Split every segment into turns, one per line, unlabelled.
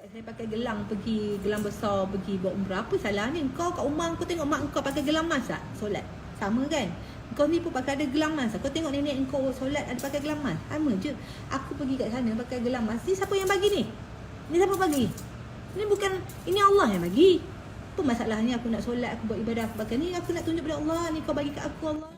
Saya pakai gelang besar pergi buat umrah. Apa salahnya? Kau kat rumah kau tengok mak kau pakai gelang emas tak? Solat. Sama kan? Kau ni pun pakai ada gelang emas. Kau tengok nenek kau solat ada pakai gelang emas. Sama je. Aku pergi kat sana pakai gelang emas. Ni siapa yang bagi ni? Ni siapa bagi? Ni bukan, ini Allah yang bagi. Apa masalahnya aku nak solat, aku buat ibadah, aku pakai ni, aku nak tunjuk pada Allah. Ni kau bagi kat aku Allah.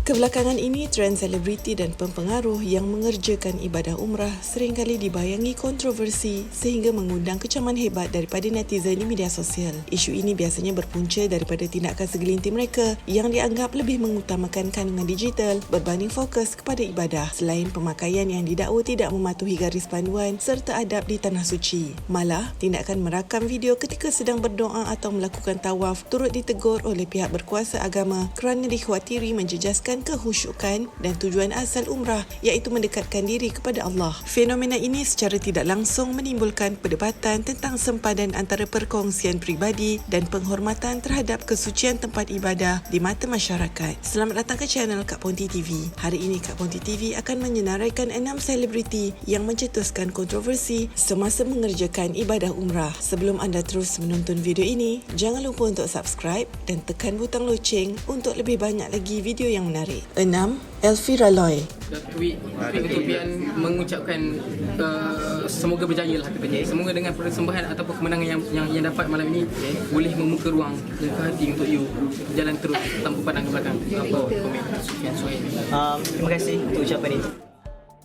Kebelakangan ini, trend selebriti dan pempengaruh yang mengerjakan ibadah umrah seringkali dibayangi kontroversi sehingga mengundang kecaman hebat daripada netizen di media sosial. Isu ini biasanya berpunca daripada tindakan segelintir mereka yang dianggap lebih mengutamakan kandungan digital berbanding fokus kepada ibadah, selain pemakaian yang didakwa tidak mematuhi garis panduan serta adab di Tanah Suci. Malah, tindakan merakam video ketika sedang berdoa atau melakukan tawaf turut ditegur oleh pihak berkuasa agama kerana dikhawatiri menjejaskan kehusyukan dan tujuan asal umrah, iaitu mendekatkan diri kepada Allah. Fenomena ini secara tidak langsung menimbulkan perdebatan tentang sempadan antara perkongsian peribadi dan penghormatan terhadap kesucian tempat ibadah di mata masyarakat. Selamat datang ke channel Kak Ponti TV. Hari ini Kak Ponti TV akan menyenaraikan 6 selebriti yang mencetuskan kontroversi semasa mengerjakan ibadah umrah. Sebelum anda terus menonton video ini, jangan lupa untuk subscribe dan tekan butang loceng untuk lebih banyak lagi video yang menarik. 6. Elvira Loy.
Tweet untuk Pian mengucapkan semoga berjaya lah katanya. Semoga dengan persembahan ataupun kemenangan yang dapat malam ini boleh membuka ruang hati untuk you jalan terus tanpa pandang ke belakang. Apa komen Sufian Suhaimi?
Terima kasih untuk ucapan itu.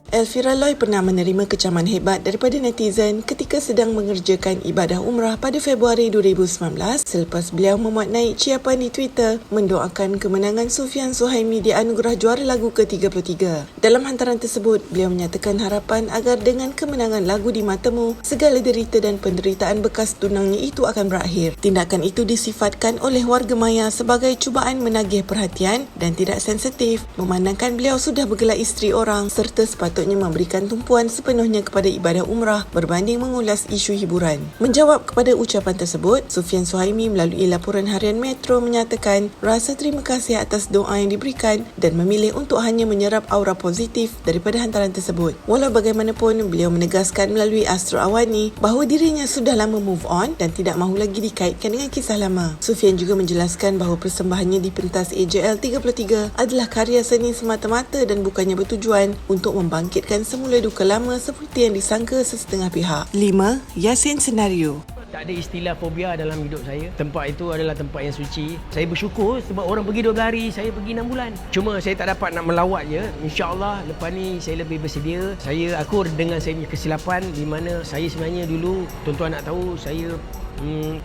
Elvira Loy pernah menerima kecaman hebat daripada netizen ketika sedang mengerjakan ibadah umrah pada Februari 2019 selepas beliau memuat naik ciapan di Twitter mendoakan kemenangan Sufian Suhaimi di anugerah juara lagu ke-33. Dalam hantaran tersebut, beliau menyatakan harapan agar dengan kemenangan lagu di matamu, segala derita dan penderitaan bekas tunangnya itu akan berakhir. Tindakan itu disifatkan oleh warga maya sebagai cubaan menagih perhatian dan tidak sensitif, memandangkan beliau sudah bergelar isteri orang serta sepatutnya memberikan tumpuan sepenuhnya kepada ibadah umrah berbanding mengulas isu hiburan. Menjawab kepada ucapan tersebut, Sufian Suhaimi melalui laporan harian Metro menyatakan rasa terima kasih atas doa yang diberikan dan memilih untuk hanya menyerap aura positif daripada hantaran tersebut. Walau bagaimanapun, beliau menegaskan melalui Astro Awani bahawa dirinya sudah lama move on dan tidak mahu lagi dikaitkan dengan kisah lama. Sufian juga menjelaskan bahawa persembahannya di pentas AJL 33 adalah karya seni semata-mata dan bukannya bertujuan untuk membangkitkan semula duka lama seperti yang disangka sesetengah pihak. 5. Yasin Senario.
Tak ada istilah fobia dalam hidup saya. Tempat itu adalah tempat yang suci. Saya bersyukur sebab orang pergi 12 hari, saya pergi 6 bulan. Cuma saya tak dapat nak melawat je. InsyaAllah lepas ni saya lebih bersedia. Aku dengan saya punya kesilapan di mana saya sebenarnya dulu, tuan-tuan nak tahu, saya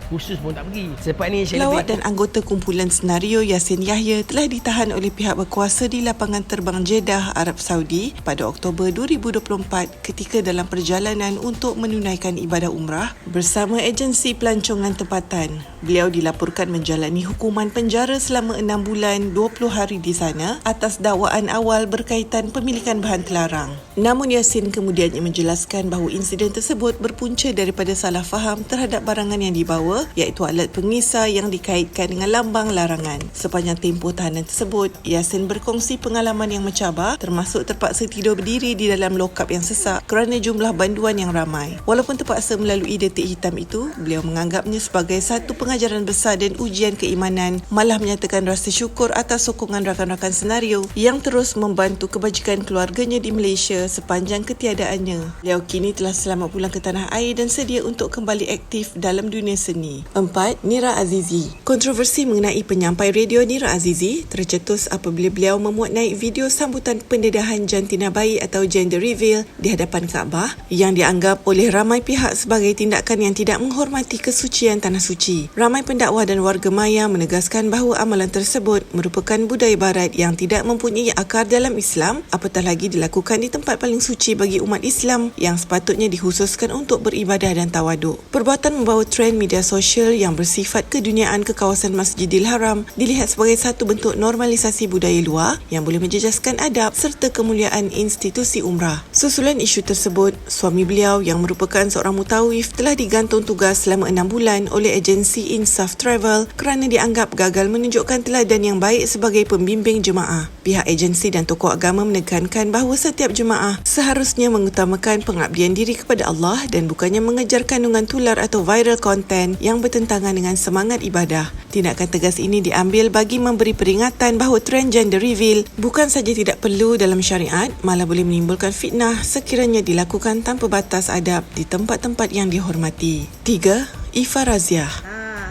khusus pun tak pergi. Sebab ni saya
Pelawat dan anggota kumpulan senario Yasin Yahya telah ditahan oleh pihak berkuasa di lapangan terbang Jeddah, Arab Saudi pada Oktober 2024 ketika dalam perjalanan untuk menunaikan ibadah umrah bersama agensi pelancongan tempatan. Beliau dilaporkan menjalani hukuman penjara selama 6 bulan 20 hari di sana atas dakwaan awal berkaitan pemilikan bahan terlarang. Namun Yasin kemudiannya menjelaskan bahawa insiden tersebut berpunca daripada salah faham terhadap barangan yang dibawa, iaitu alat pengisar yang dikaitkan dengan lambang larangan. Sepanjang tempoh tahanan tersebut, Yasin berkongsi pengalaman yang mencabar, termasuk terpaksa tidur berdiri di dalam lokap yang sesak kerana jumlah banduan yang ramai. Walaupun terpaksa melalui detik hitam itu, beliau menganggapnya sebagai satu pengajaran besar dan ujian keimanan, malah menyatakan rasa syukur atas sokongan rakan-rakan senario yang terus membantu kebajikan keluarganya di Malaysia sepanjang ketiadaannya. Beliau kini telah selamat pulang ke tanah air dan sedia untuk kembali aktif dalam dunia seni. 4. Nira Azizi. Kontroversi mengenai penyampai radio Nira Azizi tercetus apabila beliau memuat naik video sambutan pendedahan jantina bayi atau gender reveal di hadapan Kaabah yang dianggap oleh ramai pihak sebagai tindakan yang tidak menghormati kesucian Tanah Suci. Ramai pendakwah dan warga maya menegaskan bahawa amalan tersebut merupakan budaya barat yang tidak mempunyai akar dalam Islam, apatah lagi dilakukan di tempat paling suci bagi umat Islam yang sepatutnya dikhususkan untuk beribadah dan tawaduk. Perbuatan membawa trend media sosial yang bersifat keduniaan ke kawasan Masjidil Haram dilihat sebagai satu bentuk normalisasi budaya luar yang boleh menjejaskan adab serta kemuliaan institusi umrah. Susulan isu tersebut, suami beliau yang merupakan seorang mutawif telah digantung tugas selama 6 bulan oleh agensi Insaf Travel kerana dianggap gagal menunjukkan teladan yang baik sebagai pembimbing jemaah. Pihak agensi dan tokoh agama menekankan bahawa setiap jemaah seharusnya mengutamakan pengabdian diri kepada Allah dan bukannya mengejar kandungan tular atau viral content yang bertentangan dengan semangat ibadah. Tindakan tegas ini diambil bagi memberi peringatan bahawa trend gender reveal bukan saja tidak perlu dalam syariat, malah boleh menimbulkan fitnah sekiranya dilakukan tanpa batas adab di tempat-tempat yang dihormati. 3. Ifa Raziah.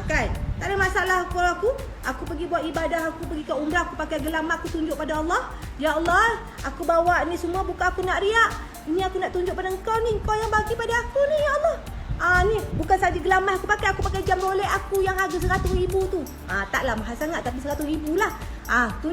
Kan? Tak ada masalah kalau aku pergi buat ibadah, aku pergi ke umrah, aku pakai gelang mak, aku tunjuk pada Allah. Ya Allah, aku bawa ni semua bukan aku nak riak. Ini aku nak tunjuk pada engkau ni, engkau yang bagi pada aku ni, ya Allah. Ni bukan saja gelang aku pakai jam Rolex aku yang harga RM100,000 tu. Taklah mahal sangat tapi RM100,000 lah.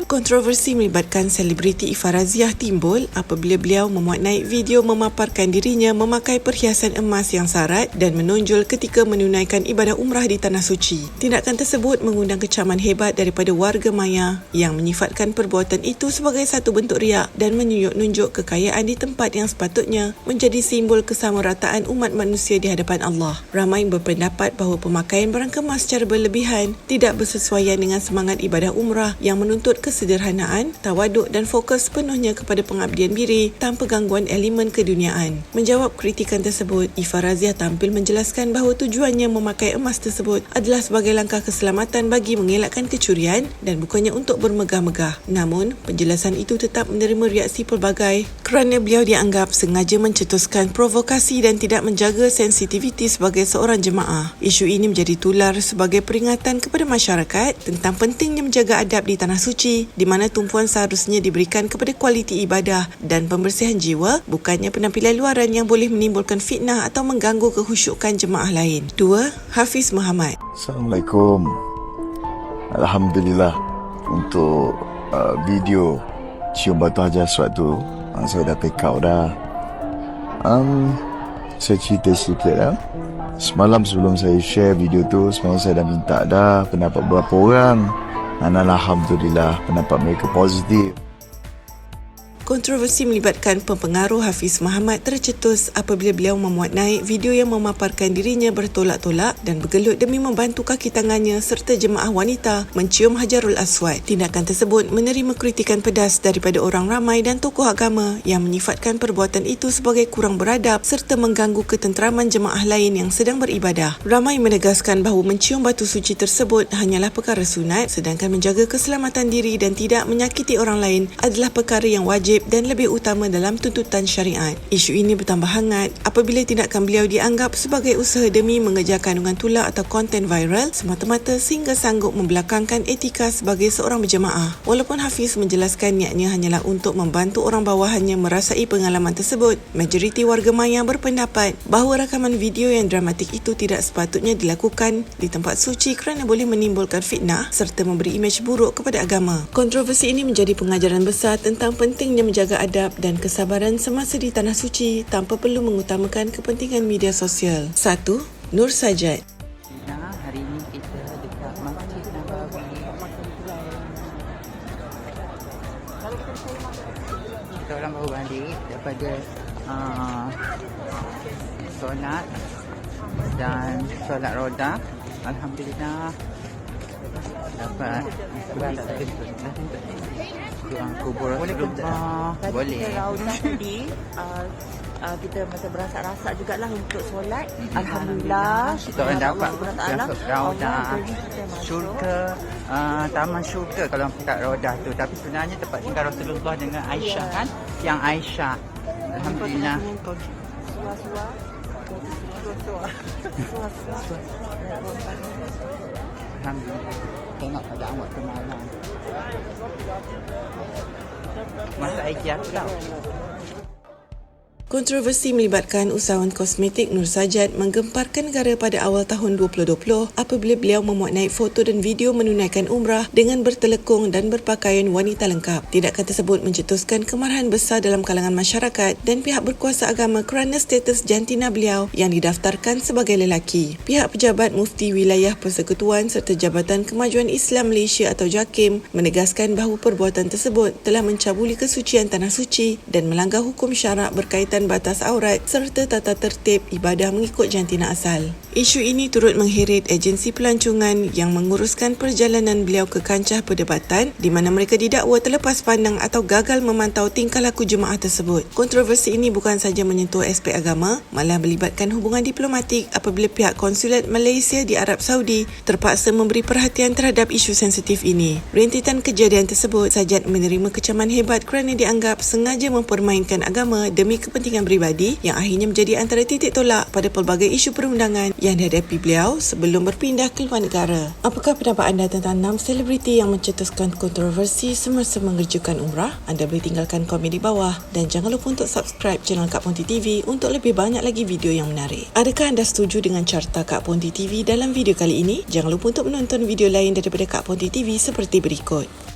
Kontroversi melibatkan selebriti Ifa Raziah timbul apabila beliau memuat naik video memaparkan dirinya memakai perhiasan emas yang syarat dan menonjol ketika menunaikan ibadah umrah di Tanah Suci. Tindakan tersebut mengundang kecaman hebat daripada warga maya yang menyifatkan perbuatan itu sebagai satu bentuk riak dan menunjuk kekayaan di tempat yang sepatutnya menjadi simbol kesamarataan umat manusia di hadapan Allah. Ramai berpendapat bahawa pemakaian barang kemas secara berlebihan tidak bersesuaian dengan semangat ibadah umrah yang menuntut kesederhanaan, tawaduk dan fokus sepenuhnya kepada pengabdian diri tanpa gangguan elemen keduniaan. Menjawab kritikan tersebut, Ifa Raziah tampil menjelaskan bahawa tujuannya memakai emas tersebut adalah sebagai langkah keselamatan bagi mengelakkan kecurian dan bukannya untuk bermegah-megah. Namun, penjelasan itu tetap menerima reaksi pelbagai kerana beliau dianggap sengaja mencetuskan provokasi dan tidak menjaga sensitiviti sebagai seorang jemaah. Isu ini menjadi tular sebagai peringatan kepada masyarakat tentang pentingnya menjaga adab di Tanah Suci, di mana tumpuan seharusnya diberikan kepada kualiti ibadah dan pembersihan jiwa, bukannya penampilan luaran yang boleh menimbulkan fitnah atau mengganggu kehusyukan jemaah lain. 2. Hafiz Muhammad.
Assalamualaikum. Alhamdulillah untuk video cium batu hajar aswad tu, saya dah take out dah. Saya cerita sikit lah. Semalam sebelum saya share video tu, sebenarnya saya dah minta dah pendapat beberapa orang. Dan alhamdulillah pendapat mereka positif.
Kontroversi melibatkan pempengaruh Hafiz Muhammad tercetus apabila beliau memuat naik video yang memaparkan dirinya bertolak-tolak dan bergelut demi membantu kaki tangannya serta jemaah wanita mencium Hajarul Aswad. Tindakan tersebut menerima kritikan pedas daripada orang ramai dan tokoh agama yang menyifatkan perbuatan itu sebagai kurang beradab serta mengganggu ketenteraman jemaah lain yang sedang beribadah. Ramai menegaskan bahawa mencium batu suci tersebut hanyalah perkara sunat, sedangkan menjaga keselamatan diri dan tidak menyakiti orang lain adalah perkara yang wajib dan lebih utama dalam tuntutan syariat. Isu ini bertambah hangat apabila tindakan beliau dianggap sebagai usaha demi mengejar kandungan tular atau konten viral semata-mata sehingga sanggup membelakangkan etika sebagai seorang berjemaah. Walaupun Hafiz menjelaskan niatnya hanyalah untuk membantu orang bawahannya merasai pengalaman tersebut, majoriti warga maya berpendapat bahawa rakaman video yang dramatik itu tidak sepatutnya dilakukan di tempat suci kerana boleh menimbulkan fitnah serta memberi imej buruk kepada agama. Kontroversi ini menjadi pengajaran besar tentang pentingnya menjaga adab dan kesabaran semasa di Tanah Suci tanpa perlu mengutamakan kepentingan media sosial. 1. Nur Sajat.
Hari ini kita dekat Masjid Nabawi. Kita orang baru balik daripada solat dan solat roda. Alhamdulillah dapat kubur Rasulullah. Boleh.
Kita raudah tadi kita macam berasa-rasa jugalah untuk solat. Alhamdulillah.
Kita orang dapat raudah syurga, taman syurga kalau kat raudah tu. Tapi sebenarnya tempat tinggal Rasulullah dengan Aisyah kan? Yang Aisyah. Alhamdulillah. Alhamdulillah. Tengok keadaan waktu malam. Masa ijab tau.
Kontroversi melibatkan usahawan kosmetik Nur Sajat menggemparkan negara pada awal tahun 2020 apabila beliau memuat naik foto dan video menunaikan umrah dengan bertelekung dan berpakaian wanita lengkap. Tindakan tersebut mencetuskan kemarahan besar dalam kalangan masyarakat dan pihak berkuasa agama kerana status jantina beliau yang didaftarkan sebagai lelaki. Pihak pejabat Mufti Wilayah Persekutuan serta Jabatan Kemajuan Islam Malaysia atau JAKIM menegaskan bahawa perbuatan tersebut telah mencabuli kesucian Tanah Suci dan melanggar hukum syarak berkaitan menekankan batas aurat serta tata tertib ibadah mengikut jantina asal. Isu ini turut mengheret agensi pelancongan yang menguruskan perjalanan beliau ke kancah perdebatan di mana mereka didakwa terlepas pandang atau gagal memantau tingkah laku jemaah tersebut. Kontroversi ini bukan sahaja menyentuh aspek agama, malah melibatkan hubungan diplomatik apabila pihak konsulat Malaysia di Arab Saudi terpaksa memberi perhatian terhadap isu sensitif ini. Rentetan kejadian tersebut Sajat menerima kecaman hebat kerana dianggap sengaja mempermainkan agama demi kepentingan peribadi yang akhirnya menjadi antara titik tolak pada pelbagai isu perundangan yang dihadapi beliau sebelum berpindah ke luar negara. Apakah pendapat anda tentang 6 selebriti yang mencetuskan kontroversi semasa mengerjakan umrah? Anda boleh tinggalkan komen di bawah dan jangan lupa untuk subscribe channel Kak Ponti TV untuk lebih banyak lagi video yang menarik. Adakah anda setuju dengan carta Kak Ponti TV dalam video kali ini? Jangan lupa untuk menonton video lain daripada Kak Ponti TV seperti berikut.